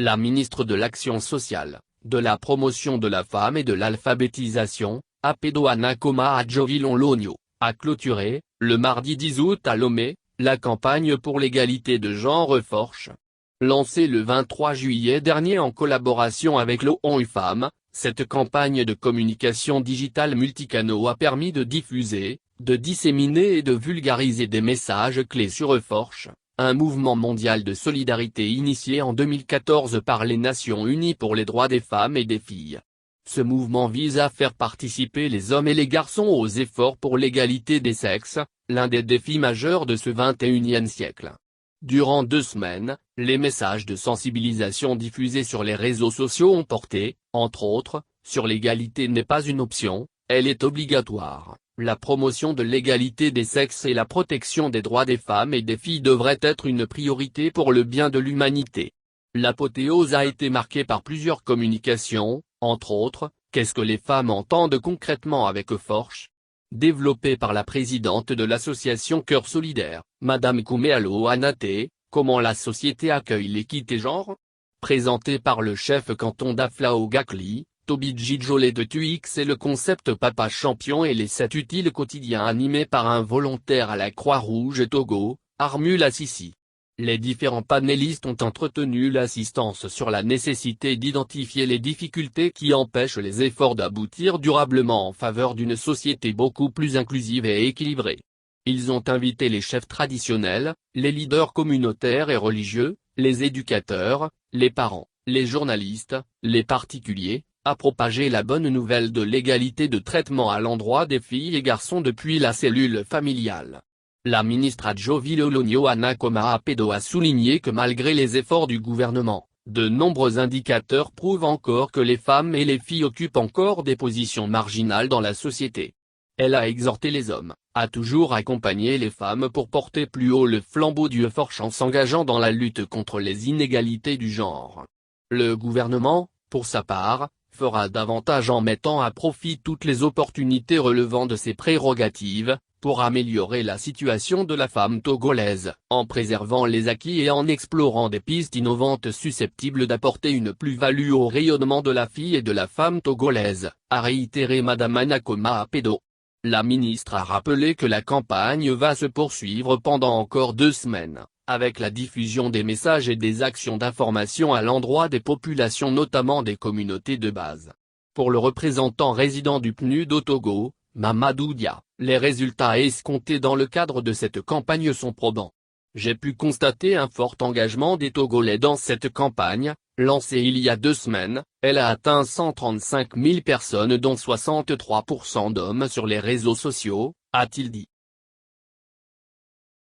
La ministre de l'Action sociale, de la promotion de la femme et de l'alphabétisation, Apedo Anakoma Adjovillon-Logno, a clôturé, le mardi 10 août à Lomé, la campagne pour l'égalité de genre Forche. Lancée le 23 juillet dernier en collaboration avec l'ONU Femmes, cette campagne de communication digitale multicanaux a permis de diffuser, de disséminer et de vulgariser des messages clés sur Forche, un mouvement mondial de solidarité initié en 2014 par les Nations Unies pour les droits des femmes et des filles. Ce mouvement vise à faire participer les hommes et les garçons aux efforts pour l'égalité des sexes, l'un des défis majeurs de ce XXIe siècle. Durant 2 semaines, les messages de sensibilisation diffusés sur les réseaux sociaux ont porté, entre autres, sur l'égalité n'est pas une option, elle est obligatoire, la promotion de l'égalité des sexes et la protection des droits des femmes et des filles devraient être une priorité pour le bien de l'humanité. L'apothéose a été marquée par plusieurs communications, entre autres, qu'est-ce que les femmes entendent concrètement avec Forche ? Développé par la présidente de l'association Cœur Solidaire, Madame Kouméalo Anaté, comment la société accueille l'équité genre ? Présenté par le chef canton d'Aflao Gakli, Tobidji Jolé de Tuix et le concept Papa Champion et les 7 utiles quotidiens animés par un volontaire à la Croix-Rouge Togo, Armul Assisi. Les différents panélistes ont entretenu l'assistance sur la nécessité d'identifier les difficultés qui empêchent les efforts d'aboutir durablement en faveur d'une société beaucoup plus inclusive et équilibrée. Ils ont invité les chefs traditionnels, les leaders communautaires et religieux, les éducateurs, les parents, les journalistes, les particuliers, à propager la bonne nouvelle de l'égalité de traitement à l'endroit des filles et garçons depuis la cellule familiale. La ministre Adjovillon-Logno Anakoma Apedo a souligné que malgré les efforts du gouvernement, de nombreux indicateurs prouvent encore que les femmes et les filles occupent encore des positions marginales dans la société. Elle a exhorté les hommes, à toujours accompagner les femmes pour porter plus haut le flambeau du Forche en s'engageant dans la lutte contre les inégalités du genre. Le gouvernement, pour sa part, fera davantage en mettant à profit toutes les opportunités relevant de ses prérogatives, pour améliorer la situation de la femme togolaise, en préservant les acquis et en explorant des pistes innovantes susceptibles d'apporter une plus-value au rayonnement de la fille et de la femme togolaise, a réitéré Madame Anakoma Apedo. La ministre a rappelé que la campagne va se poursuivre pendant encore 2 semaines, avec la diffusion des messages et des actions d'information à l'endroit des populations notamment des communautés de base. Pour le représentant résident du PNUD au Togo, Mamadou Dia, les résultats escomptés dans le cadre de cette campagne sont probants. J'ai pu constater un fort engagement des Togolais dans cette campagne, lancée il y a 2 semaines, elle a atteint 135 000 personnes dont 63% d'hommes sur les réseaux sociaux, a-t-il dit.